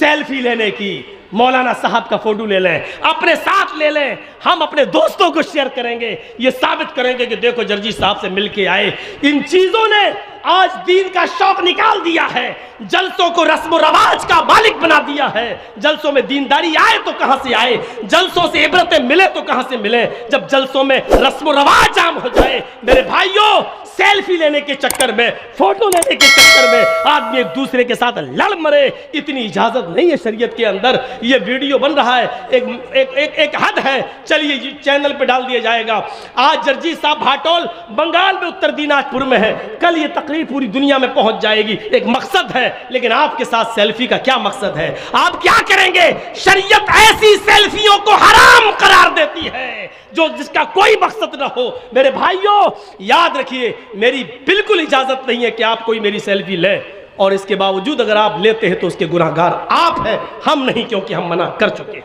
Selfie लेने की, मौलाना साहब का फोटो ले लें, अपने साथ ले लें, हम अपने दोस्तों को शेयर करेंगे, ये साबित करेंगे कि देखो जर्जी साहब से मिलके आए। इन चीजों ने आज दीन का शौक निकाल दिया है, जलसों को रस्म रवाज का मालिक बना दिया है। जलसों में दीनदारी आए तो कहां से आए, जलसों से इबरतें मिले तो कहां से मिले, जब जलसों में रस्म रवाज आम हो जाए। मेरे भाइयों, सेल्फी लेने के चक्कर में, फोटो लेने के चक्कर में आदमी एक दूसरे के साथ लड़ मरे, इतनी इजाजत नहीं है शरीयत के अंदर। ये वीडियो बन रहा है, एक हद है, चलिए चैनल पे डाल दिया जाएगा। आज जर्जी साहब भाटोल बंगाल में उत्तर दिनाजपुर में है, कल ये तकरीर पूरी दुनिया में पहुंच जाएगी। एक मकसद है, लेकिन आपके साथ सेल्फी का क्या मकसद है? आप क्या करेंगे? शरीयत ऐसी सेल्फियों को हराम करार देती है जो जिसका कोई मकसद ना हो। मेरे भाइयों, याद रखिए, मेरी बिल्कुल इजाजत नहीं है कि आप कोई मेरी सेल्फी ले, और इसके बावजूद अगर आप लेते हैं तो उसके गुनाहगार आप हैं, हम नहीं, क्योंकि हम मना कर चुके हैं।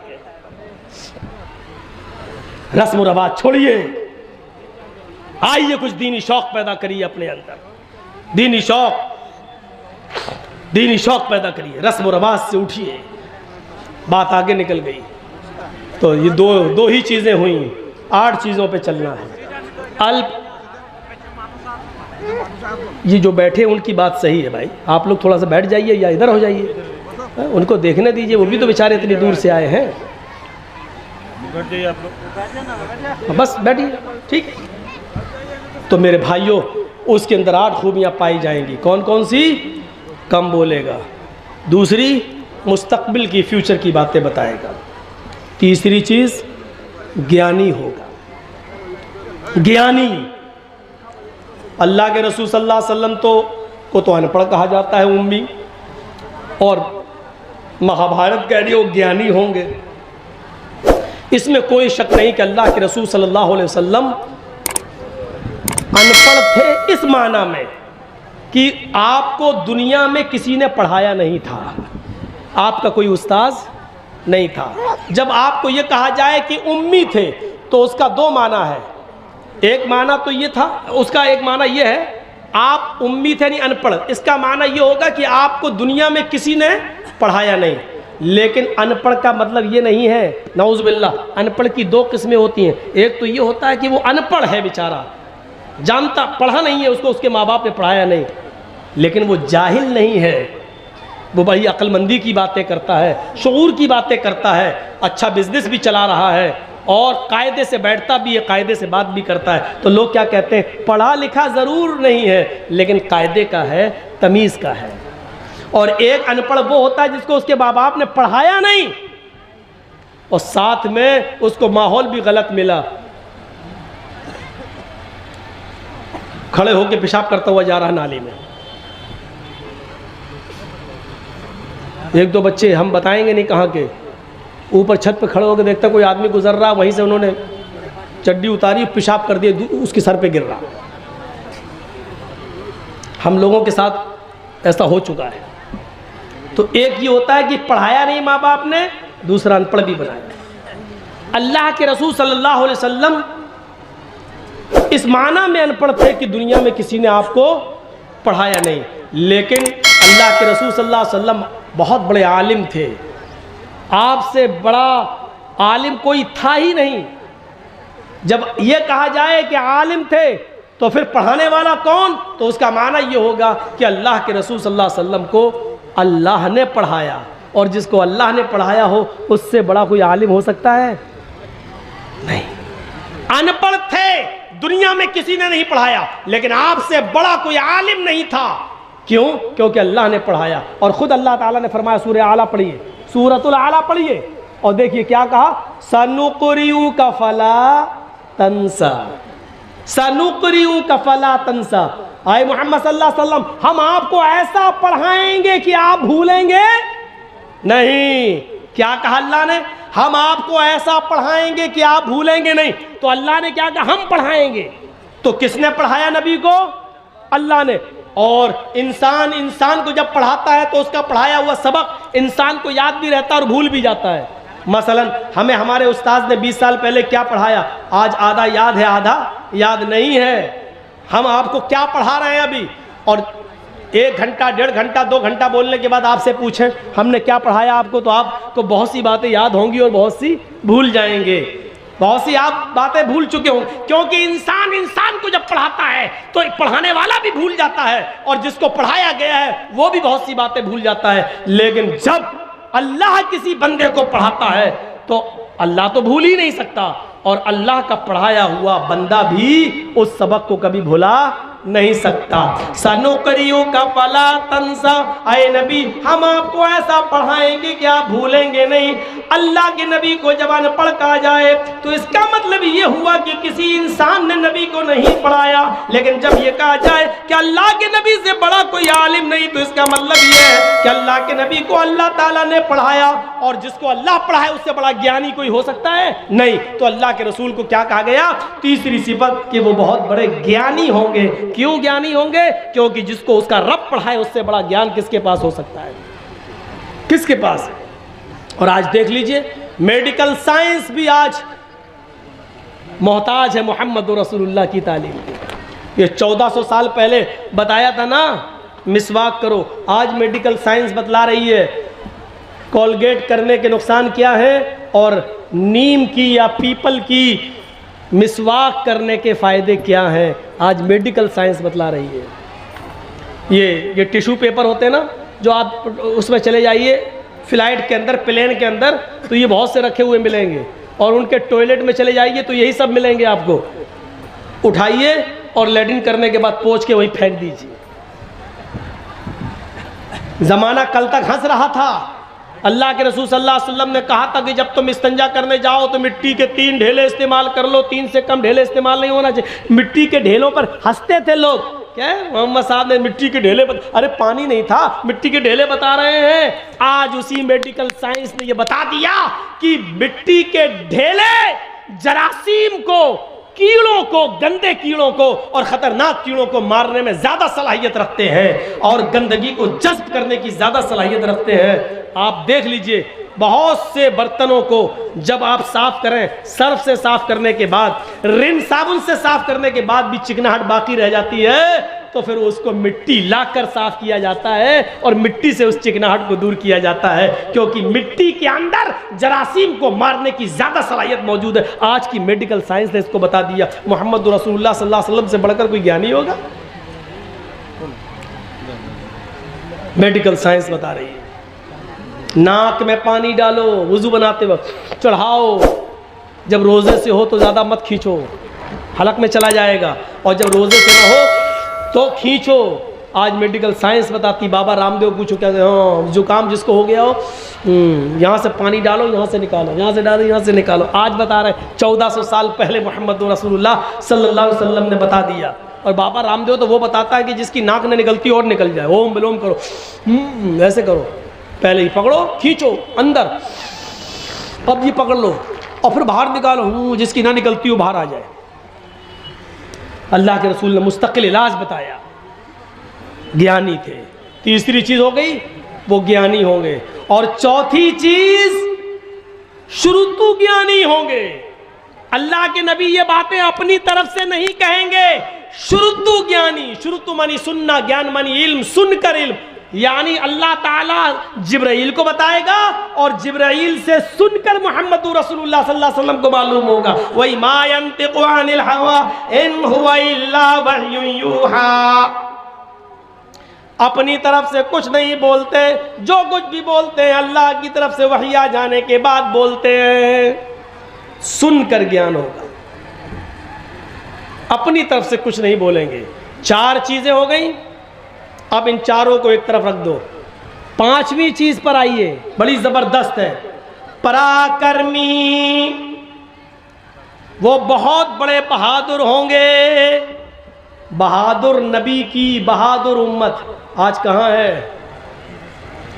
रस्म रवाज छोड़िए, आइए कुछ दीनी शौक पैदा करिए अपने अंदर, दीनी शौक पैदा करिए, रस्म रवाज से उठिए। बात आगे निकल गई तो ये दो ही चीजें हुई, 8 चीजों पे चलना है। अल्प, ये जो बैठे उनकी बात सही है भाई, आप लोग थोड़ा सा बैठ जाइए या इधर हो जाइए, उनको देखने दीजिए, वो भी तो बेचारे इतनी दूर से आए हैं। बैठ जाइए आप लोग, बस बैठिए, ठीक है। तो मेरे भाइयों, उसके अंदर 8 खूबियां पाई जाएंगी। कौन कौन सी? कम बोलेगा, दूसरी मुस्तकबिल की, फ्यूचर की बातें बताएगा, तीसरी चीज ज्ञानी होगा। ज्ञानी, अल्लाह के रसूल सल्लल्लाहु अलैहि वसल्लम को तो अनपढ़ कहा जाता है, उम्मी, और महाभारत कह रही हो ज्ञानी होंगे। इसमें कोई शक नहीं कि अल्लाह के रसूल सल्लल्लाहु अलैहि वसल्लम अनपढ़ थे, इस माना में कि आपको दुनिया में किसी ने पढ़ाया नहीं था, आपका कोई उस्ताद नहीं था। जब आपको यह कहा जाए कि उम्मी थे तो उसका 2 माना है। एक माना तो ये था, उसका एक माना ये है, आप उम्मी थे नहीं अनपढ़, इसका माना ये होगा कि आपको दुनिया में किसी ने पढ़ाया नहीं। लेकिन अनपढ़ का मतलब ये नहीं है, नऊज़ बिल्लाह, अनपढ़ की 2 किस्में होती हैं। एक तो ये होता है कि वो अनपढ़ है बेचारा, जानता, पढ़ा नहीं है, उसको उसके माँ बाप ने पढ़ाया नहीं, लेकिन वो जाहिल नहीं है, वो बड़ी अक्लमंदी की बातें करता है, शऊर की बातें करता है, अच्छा बिजनेस भी चला रहा है और कायदे से बैठता भी है, कायदे से बात भी करता है। तो लोग क्या कहते हैं, पढ़ा लिखा ज़रूर नहीं है लेकिन कायदे का है, तमीज़ का है। और एक अनपढ़ वो होता है जिसको उसके माँ बाप ने पढ़ाया नहीं और साथ में उसको माहौल भी गलत मिला, खड़े होकर पेशाब करता हुआ जा रहा नाली में। एक दो बच्चे, हम बताएंगे नहीं कहाँ के, ऊपर छत पे खड़े होकर देखता कोई आदमी गुजर रहा, वहीं से उन्होंने चड्डी उतारी, पेशाब कर दिया, उसके सर पे गिर रहा। हम लोगों के साथ ऐसा हो चुका है। तो एक ये होता है कि पढ़ाया नहीं माँ बाप ने, दूसरा अनपढ़ भी बनाया। अल्लाह के रसूल सल्लल्लाहु अलैहि वसल्लम इस माना में अनपढ़ थे कि दुनिया में किसी ने आपको पढ़ाया नहीं, लेकिन अल्लाह के रसूल सल्लल्लाहु अलैहि वसल्लम बहुत बड़े आलिम थे, आपसे बड़ा आलिम कोई था ही नहीं। जब ये कहा जाए कि आलिम थे तो फिर पढ़ाने वाला कौन, तो उसका माना ये होगा कि अल्लाह के रसूल सल्लल्लाहु अलैहि वसल्लम को अल्लाह ने पढ़ाया, और जिसको अल्लाह ने पढ़ाया हो उससे बड़ा कोई आलिम हो सकता है? नहीं। अनपढ़ थे, दुनिया में किसी ने नहीं पढ़ाया, लेकिन आपसे बड़ा कोई आलिम नहीं था। क्यों? क्योंकि अल्लाह ने पढ़ाया। और ख़ुद अल्लाह ताला ने फरमाया, सूरह आला पढ़िए, सूरतुल आला पढ़िए, और देखिए क्या कहा, सनुक़रिउ का फला तंसा, सनुक़रिउ का फला तंसा। आए मोहम्मद सल्लल्लाहु अलैहि वसल्लम, हम आपको ऐसा पढ़ाएंगे कि आप भूलेंगे नहीं। क्या कहा अल्लाह ने? हम आपको ऐसा पढ़ाएंगे कि आप भूलेंगे नहीं। तो अल्लाह ने क्या कहा? हम पढ़ाएंगे। तो किसने पढ़ाया नबी को? अल्लाह ने। और इंसान को जब पढ़ाता है तो उसका पढ़ाया हुआ सबक इंसान को याद भी रहता है और भूल भी जाता है। मसलन हमें हमारे उस्ताद ने 20 साल पहले क्या पढ़ाया, आज आधा याद है, आधा याद नहीं है। हम आपको क्या पढ़ा रहे हैं अभी, और 1 घंटा 1.5 घंटा 2 घंटा बोलने के बाद आपसे पूछें हमने क्या पढ़ाया आपको, तो आपको बहुत सी बातें याद होंगी और बहुत सी भूल जाएंगे, बहुत सी आप बातें भूल चुके होंगे, क्योंकि इंसान को जब पढ़ाता है तो पढ़ाने वाला भी भूल जाता है और जिसको पढ़ाया गया है वो भी बहुत सी बातें भूल जाता है। लेकिन जब अल्लाह किसी बंदे को पढ़ाता है तो अल्लाह तो भूल ही नहीं सकता, और अल्लाह का पढ़ाया हुआ बंदा भी उस सबक को कभी भुला नहीं सकता। सनुकरियों का फला तंसा, आए नबी हम आपको ऐसा पढ़ाएंगे कि आप भूलेंगे नहीं। अल्लाह के नबी को जब अनपढ़ कहा जाए तो इसका मतलब ये हुआ कि किसी इंसान ने नबी को नहीं पढ़ाया, लेकिन जब ये कहा जाए कि अल्लाह के नबी से बड़ा कोई आलिम नहीं, तो इसका मतलब ये है कि अल्लाह के नबी को अल्लाह ताला ने पढ़ाया, और जिसको अल्लाह पढ़ाए उससे बड़ा ज्ञानी कोई हो सकता है नहीं। तो अल्लाह के रसूल को क्या कहा गया, तीसरी सिफत कि वो बहुत बड़े ज्ञानी होंगे। क्यों ज्ञानी होंगे? क्योंकि जिसको उसका रब पढ़ाए उससे बड़ा ज्ञान किसके पास हो सकता है, किसके पास? और आज देख लीजिए मेडिकल साइंस भी आज मोहताज है मोहम्मद रसूलुल्लाह की तालीम की। ये 1400 साल पहले बताया था ना मिसवाक करो, आज मेडिकल साइंस बतला रही है कोलगेट करने के नुकसान क्या है और नीम की या पीपल की मिसवाक करने के फ़ायदे क्या हैं, आज मेडिकल साइंस बतला रही है। ये टिश्यू पेपर होते हैं ना, जो आप उसमें चले जाइए फ्लाइट के अंदर, प्लेन के अंदर, तो ये बहुत से रखे हुए मिलेंगे, और उनके टॉयलेट में चले जाइए तो यही सब मिलेंगे आपको। उठाइए और लैट्रिन करने के बाद पोंछ के वहीं फेंक दीजिए। ज़माना कल तक हंस रहा था। अल्लाह के रसूल सल्लल्लाहु अलैहि वसल्लम ने कहा था कि जब तुम इस्तंजा करने जाओ तो मिट्टी के 3 ढेले इस्तेमाल कर लो, 3 से कम ढेले इस्तेमाल नहीं होना चाहिए। मिट्टी के ढेलों पर हंसते थे लोग, क्या मोहम्मद साहब ने मिट्टी के ढेले अरे पानी नहीं था, मिट्टी के ढेले बता रहे हैं। आज उसी मेडिकल साइंस ने यह बता दिया कि मिट्टी के ढेले जरासीम को, कीड़ों को, गंदे कीड़ों को और खतरनाक कीड़ों को मारने में ज्यादा सलाहियत रखते हैं और गंदगी को जज्ब करने की ज्यादा सलाहियत रखते हैं। आप देख लीजिए बहुत से बर्तनों को जब आप साफ करें, सर्फ से साफ करने के बाद, रिन साबुन से साफ करने के बाद भी चिकनाहट बाकी रह जाती है, तो फिर उसको मिट्टी लाकर साफ किया जाता है और मिट्टी से उस चिकनाहट को दूर किया जाता है, क्योंकि मिट्टी के अंदर जरासीम को मारने की ज्यादा सलाहियत मौजूद है। आज की मेडिकल साइंस ने इसको बता दिया। मोहम्मद रसूलुल्लाह सल्लल्लाहु अलैहि वसल्लम से बढ़कर कोई ज्ञानी होगा? मेडिकल साइंस बता रही है नाक में पानी डालो वुजू बनाते वक्त, चढ़ाओ, जब रोजे से हो तो ज़्यादा मत खींचो, हलक में चला जाएगा, और जब रोजे से ना हो तो खींचो। आज मेडिकल साइंस बताती, बाबा रामदेव पूछो क्या, हाँ जुकाम जिसको हो गया हो, यहाँ से पानी डालो, यहाँ से निकालो, यहाँ से डालो, यहाँ से निकालो। आज बता रहे 1400 साल पहले मोहम्मद रसूलुल्लाह सल्लल्लाहु अलैहि वसल्लम ने बता दिया। और बाबा रामदेव तो वो बताता है कि जिसकी नाक न निकलती और निकल जाए, ओम विलोम करो, ऐसे करो, पहले ही पकड़ो, खींचो अंदर, अब ये पकड़ लो और फिर बाहर निकालो, जिसकी ना निकलती हो बाहर आ जाए। अल्लाह के रसूल ने मुस्तकिल इलाज बताया, ज्ञानी थे। तीसरी चीज हो गई वो ज्ञानी होंगे, और चौथी चीज शुरुतु ज्ञानी होंगे। अल्लाह के नबी ये बातें अपनी तरफ से नहीं कहेंगे, शुरुतु ज्ञानी, शुरुतु मानी सुनना, ज्ञान मानी इल्म, सुनकर इल्म, यानी अल्लाह ताला जिब्राइल को बताएगा और जिब्राइल से सुनकर मोहम्मद रसूलुल्लाह सल्लल्लाहु अलैहि वसल्लम को मालूम होगा। वही मा यंतिकु अनिल हवा इन हुवा इल्ला वह्युन यूहा, अपनी तरफ से कुछ नहीं बोलते, जो कुछ भी बोलते हैं अल्लाह की तरफ से वही आ जाने के बाद बोलते हैं। सुनकर ज्ञान होगा, अपनी तरफ से कुछ नहीं बोलेंगे। 4 चीजें हो गई, अब इन चारों को एक तरफ रख दो। 5वीं चीज पर आइए, बड़ी जबरदस्त है। पराक्रमी, वो बहुत बड़े बहादुर होंगे। बहादुर नबी की बहादुर उम्मत आज कहाँ है?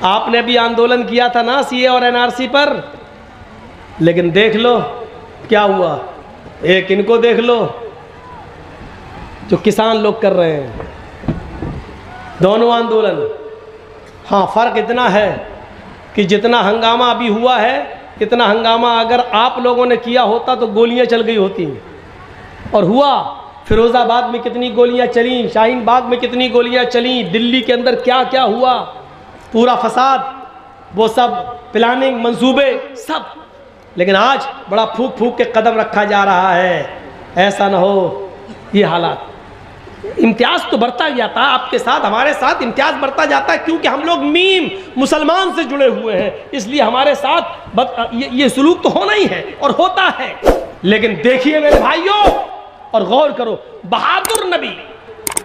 आपने भी आंदोलन किया था ना सीए और एनआरसी पर, लेकिन देख लो क्या हुआ। एक इनको देख लो जो किसान लोग कर रहे हैं, दोनों आंदोलन। हाँ, फर्क इतना है कि जितना हंगामा अभी हुआ है, इतना हंगामा अगर आप लोगों ने किया होता तो गोलियां चल गई होती, और हुआ फिरोज़ाबाद में कितनी गोलियां चली, शाहीन बाग में कितनी गोलियां चली, दिल्ली के अंदर क्या क्या हुआ, पूरा फसाद, वो सब प्लानिंग, मंसूबे सब। लेकिन आज बड़ा फूक फूक के कदम रखा जा रहा है, ऐसा ना हो ये हालात। इम्तियाज़ तो बढ़ता जाता है, आपके साथ हमारे साथ इम्तियाज़ बढ़ता जाता है, क्योंकि हम लोग मीम मुसलमान से जुड़े हुए हैं, इसलिए हमारे साथ ये सुलूक तो होना ही है और होता है। लेकिन देखिए मेरे भाइयों और गौर करो, बहादुर नबी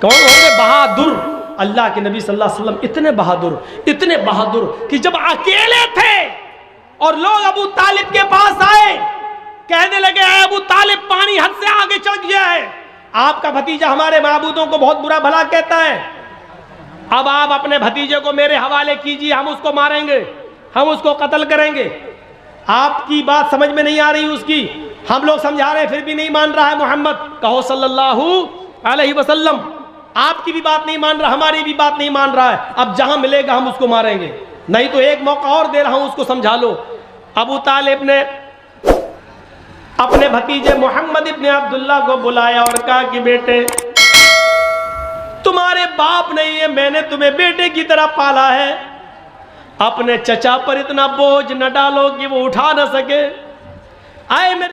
कौन होंगे? बहादुर अल्लाह के नबी सल्लल्लाहु अलैहि वसल्लम इतने बहादुर कि जब अकेले थे और लोग अबू तालिब के पास आए, कहने लगे अबू तालिब पानी हद से आगे चढ़ गया है, आपका भतीजा हमारे माबूदों को बहुत बुरा भला कहता है, अब आप अपने भतीजे को मेरे हवाले कीजिए, हम उसको मारेंगे, हम उसको कत्ल करेंगे। आपकी बात समझ में नहीं आ रही उसकी, हम लोग समझा रहे हैं फिर भी नहीं मान रहा है। मोहम्मद कहो सल्लल्लाहु अलैहि वसल्लम, आपकी भी बात नहीं मान रहा, हमारी भी बात नहीं मान रहा है, अब जहां मिलेगा हम उसको मारेंगे, नहीं तो एक मौका और दे रहा हूं, उसको समझा लो। अबू तालिब ने अपने भतीजे मोहम्मद इब्ने अब्दुल्ला को बुलाया और कहा कि बेटे तुम्हारे बाप नहीं है, मैंने तुम्हें बेटे की तरह पाला है, अपने चचा पर इतना बोझ न डालो कि वो उठा न सके। आए मेरे